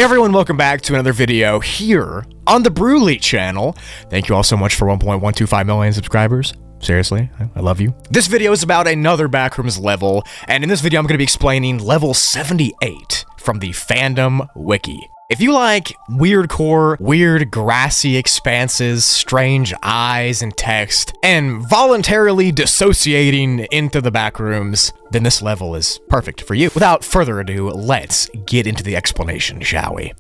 Hey everyone, welcome back to another video here on the Broogli channel. Thank you all so much for 1.125 million subscribers. Seriously, I love you. This video is about another Backrooms level, and in this video I'm going to be explaining level 78 from the fandom wiki. If you like weirdcore, weird grassy expanses, strange eyes and text, and voluntarily dissociating into the Backrooms, then this level is perfect for you. Without further ado, let's get into the explanation, shall we?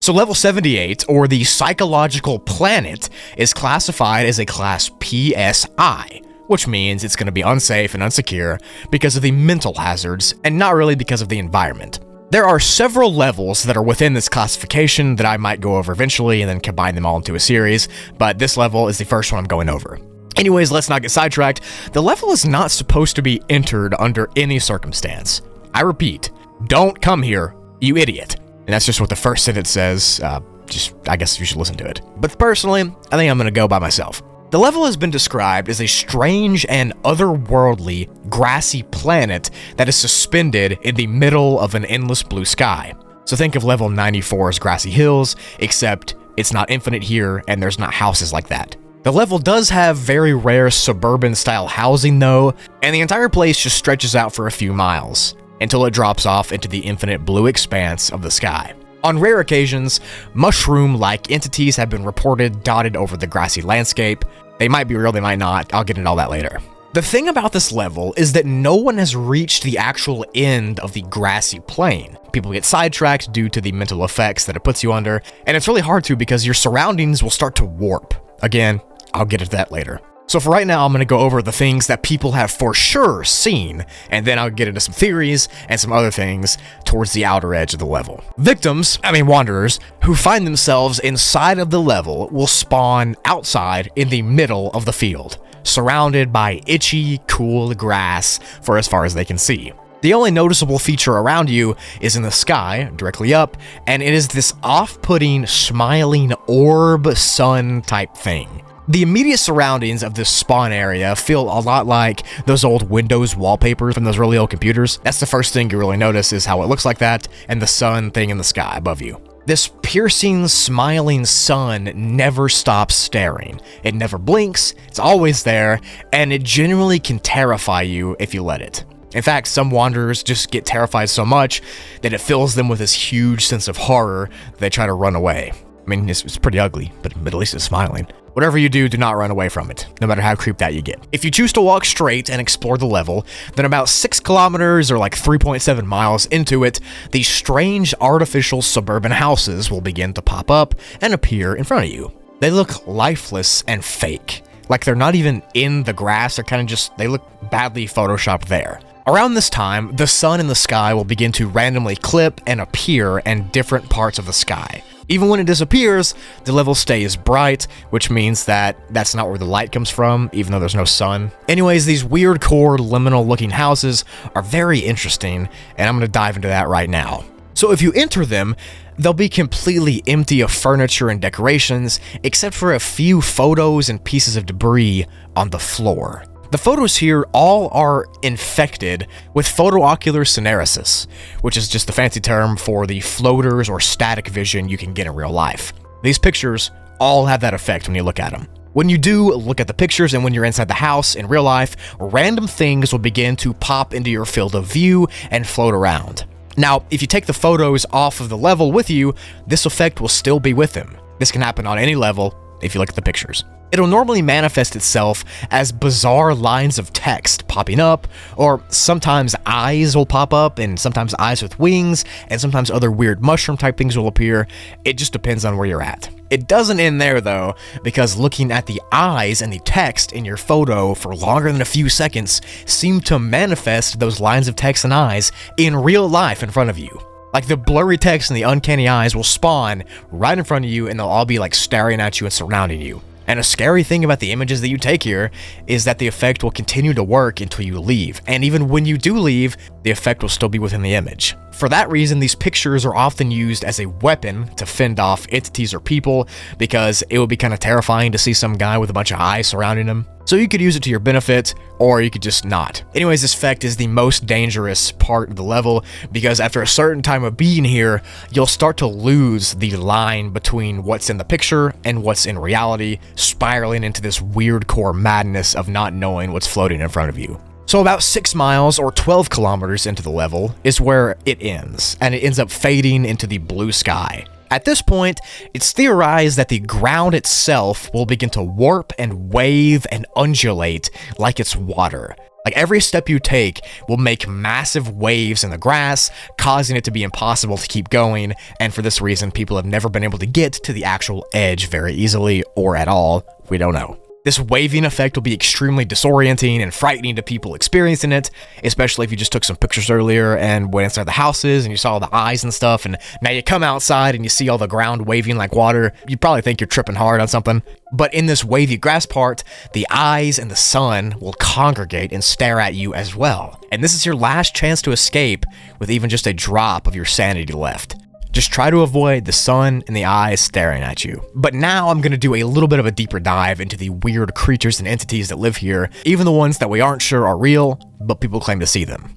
So level 78, or the psychological planet, is classified as a class PSI, which means it's going to be unsafe and unsecure because of the mental hazards and not really because of the environment. There are several levels that are within this classification that I might go over eventually and then combine them all into a series, but this level is the first one I'm going over. Anyways, let's not get sidetracked. The level is not supposed to be entered under any circumstance. I repeat, don't come here, you idiot. And that's just what the first sentence says. I guess you should listen to it. But personally, I think I'm going to go by myself. The level has been described as a strange and otherworldly grassy planet that is suspended in the middle of an endless blue sky. So think of level 94's grassy hills, except it's not infinite here and there's not houses like that. The level does have very rare suburban style housing though, and the entire place just stretches out for a few miles, until it drops off into the infinite blue expanse of the sky. On rare occasions, mushroom-like entities have been reported dotted over the grassy landscape. They might be real, they might not. I'll get into all that later. The thing about this level is that no one has reached the actual end of the grassy plain. People get sidetracked due to the mental effects that it puts you under, and it's really hard to because your surroundings will start to warp. Again, I'll get into that later. So for right now, I'm going to go over the things that people have for sure seen, and then I'll get into some theories and some other things towards the outer edge of the level. Wanderers, who find themselves inside of the level will spawn outside in the middle of the field, surrounded by itchy, cool grass for as far as they can see. The only noticeable feature around you is in the sky, directly up, and it is this off-putting, smiling orb sun type thing. The immediate surroundings of this spawn area feel a lot like those old Windows wallpapers from those really old computers. That's the first thing you really notice is how it looks like that, and the sun thing in the sky above you. This piercing, smiling sun never stops staring. It never blinks, it's always there, and it genuinely can terrify you if you let it. In fact, some wanderers just get terrified so much that it fills them with this huge sense of horror that they try to run away. I mean, it's pretty ugly, but at least it's smiling. Whatever you do not run away from it, no matter how creeped out you get. If you choose to walk straight and explore the level, then about 6 kilometers or like 3.7 miles into it, these strange artificial suburban houses will begin to pop up and appear in front of you. They look lifeless and fake. Like they're not even in the grass, they look badly photoshopped there. Around this time, the sun in the sky will begin to randomly clip and appear in different parts of the sky. Even when it disappears, the level stays bright, which means that that's not where the light comes from, even though there's no sun. Anyways, these weirdcore, liminal looking houses are very interesting, and I'm going to dive into that right now. So if you enter them, they'll be completely empty of furniture and decorations, except for a few photos and pieces of debris on the floor. The photos here all are infected with photoocular syneresis, which is just the fancy term for the floaters or static vision you can get in real life. These pictures all have that effect when you look at them. When you do look at the pictures and when you're inside the house in real life, random things will begin to pop into your field of view and float around. Now, if you take the photos off of the level with you, this effect will still be with them. This can happen on any level if you look at the pictures. It'll normally manifest itself as bizarre lines of text popping up, or sometimes eyes will pop up, and sometimes eyes with wings, and sometimes other weird mushroom type things will appear. It just depends on where you're at. It doesn't end there though, because looking at the eyes and the text in your photo for longer than a few seconds seem to manifest those lines of text and eyes in real life in front of you. Like the blurry text and the uncanny eyes will spawn right in front of you, and they'll all be like staring at you and surrounding you. And a scary thing about the images that you take here is that the effect will continue to work until you leave. And even when you do leave, the effect will still be within the image. For that reason, these pictures are often used as a weapon to fend off entities or people, because it would be kind of terrifying to see some guy with a bunch of eyes surrounding him. So you could use it to your benefit, or you could just not. Anyways, this effect is the most dangerous part of the level, because after a certain time of being here, you'll start to lose the line between what's in the picture and what's in reality, spiraling into this weirdcore madness of not knowing what's floating in front of you. So about 6 miles or 12 kilometers into the level is where it ends, and it ends up fading into the blue sky. At this point, it's theorized that the ground itself will begin to warp and wave and undulate like it's water. Like every step you take will make massive waves in the grass, causing it to be impossible to keep going, and for this reason, people have never been able to get to the actual edge very easily or at all. We don't know. This waving effect will be extremely disorienting and frightening to people experiencing it, especially if you just took some pictures earlier and went inside the houses and you saw all the eyes and stuff, and now you come outside and you see all the ground waving like water. You probably think you're tripping hard on something. But in this wavy grass part, the eyes and the sun will congregate and stare at you as well. And this is your last chance to escape with even just a drop of your sanity left. Just try to avoid the sun and the eyes staring at you. But now I'm going to do a little bit of a deeper dive into the weird creatures and entities that live here, even the ones that we aren't sure are real, but people claim to see them.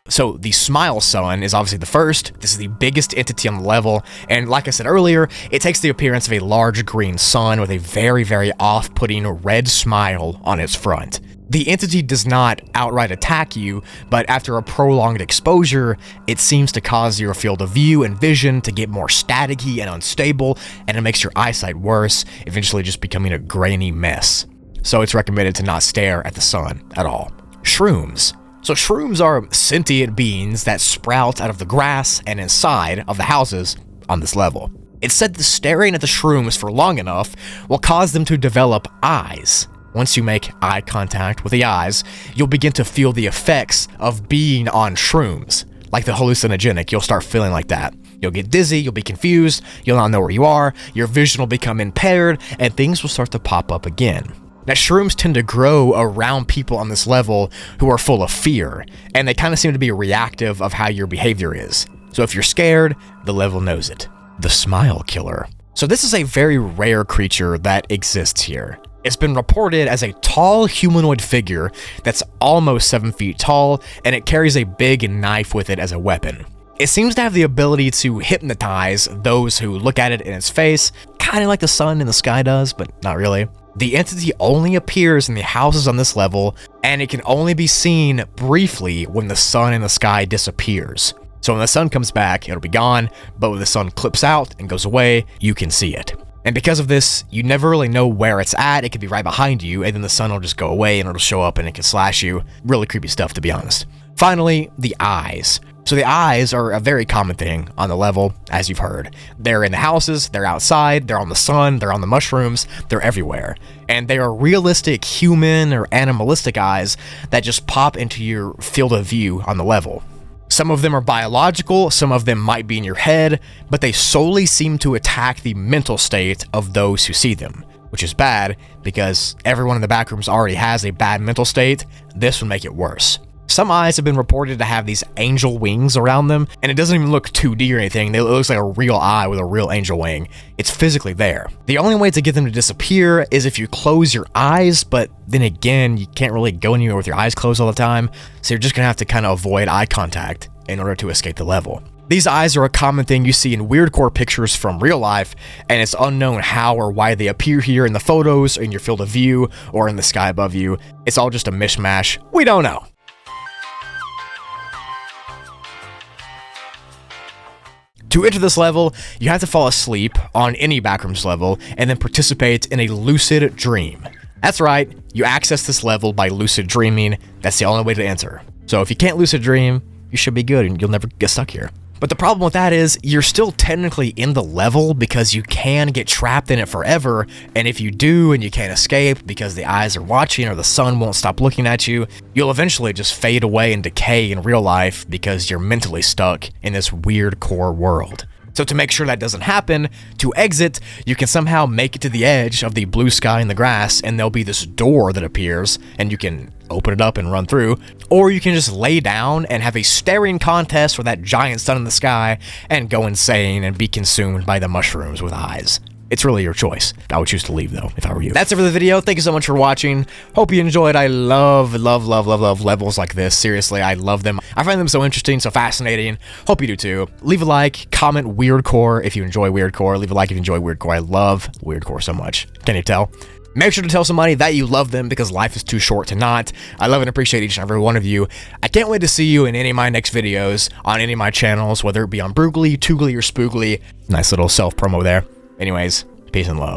So the Smile Sun is obviously the first. This is the biggest entity on the level, and like I said earlier, it takes the appearance of a large green sun with a very, very off-putting red smile on its front. The entity does not outright attack you, but after a prolonged exposure, it seems to cause your field of view and vision to get more staticky and unstable, and it makes your eyesight worse, eventually just becoming a grainy mess. So it's recommended to not stare at the sun at all. Shrooms. So shrooms are sentient beings that sprout out of the grass and inside of the houses on this level. It's said that staring at the shrooms for long enough will cause them to develop eyes. Once you make eye contact with the eyes, you'll begin to feel the effects of being on shrooms. Like the hallucinogenic, you'll start feeling like that. You'll get dizzy, you'll be confused, you'll not know where you are, your vision will become impaired, and things will start to pop up again. Now, shrooms tend to grow around people on this level who are full of fear, and they kind of seem to be reactive of how your behavior is. So if you're scared, the level knows it. The Smile Killer. So this is a very rare creature that exists here. It's been reported as a tall humanoid figure that's almost 7 feet tall, and it carries a big knife with it as a weapon. It seems to have the ability to hypnotize those who look at it in its face, kind of like the sun in the sky does, but not really. The entity only appears in the houses on this level, and it can only be seen briefly when the sun in the sky disappears. So when the sun comes back, it'll be gone, but when the sun clips out and goes away, you can see it. And because of this, you never really know where it's at. It could be right behind you, and then the sun will just go away and it'll show up and it can slash you. Really creepy stuff, to be honest. Finally, the eyes. So the eyes are a very common thing on the level, as you've heard. They're in the houses, they're outside, they're on the sun, they're on the mushrooms, they're everywhere. And they are realistic human or animalistic eyes that just pop into your field of view on the level. Some of them are biological, some of them might be in your head, but they solely seem to attack the mental state of those who see them, which is bad because everyone in the Backrooms already has a bad mental state. This would make it worse. Some eyes have been reported to have these angel wings around them, and it doesn't even look 2D or anything. It looks like a real eye with a real angel wing. It's physically there. The only way to get them to disappear is if you close your eyes, but then again, you can't really go anywhere with your eyes closed all the time, so you're just gonna have to kind of avoid eye contact in order to escape the level. These eyes are a common thing you see in weirdcore pictures from real life, and it's unknown how or why they appear here in the photos, in your field of view, or in the sky above you. It's all just a mishmash. We don't know. To enter this level, you have to fall asleep on any Backrooms level and then participate in a lucid dream. That's right, you access this level by lucid dreaming. That's the only way to enter. So if you can't lucid dream, you should be good and you'll never get stuck here. But the problem with that is you're still technically in the level because you can get trapped in it forever, and if you do and you can't escape because the eyes are watching or the sun won't stop looking at you, you'll eventually just fade away and decay in real life because you're mentally stuck in this weird core world. So to make sure that doesn't happen, to exit, you can somehow make it to the edge of the blue sky and the grass, and there'll be this door that appears, and you can open it up and run through, or you can just lay down and have a staring contest for that giant sun in the sky and go insane and be consumed by the mushrooms with eyes. It's really your choice. I would choose to leave, though, if I were you. That's it for the video. Thank you so much for watching. Hope you enjoyed. I love levels like this. Seriously, I love them. I find them so interesting, so fascinating. Hope you do, too. Leave a like. Comment weirdcore if you enjoy weirdcore. Leave a like if you enjoy weirdcore. I love weirdcore so much. Can you tell? Make sure to tell somebody that you love them because life is too short to not. I love and appreciate each and every one of you. I can't wait to see you in any of my next videos on any of my channels, whether it be on Broogli, Toogli, or Spoogli. Nice little self-promo there. Anyways, peace and love.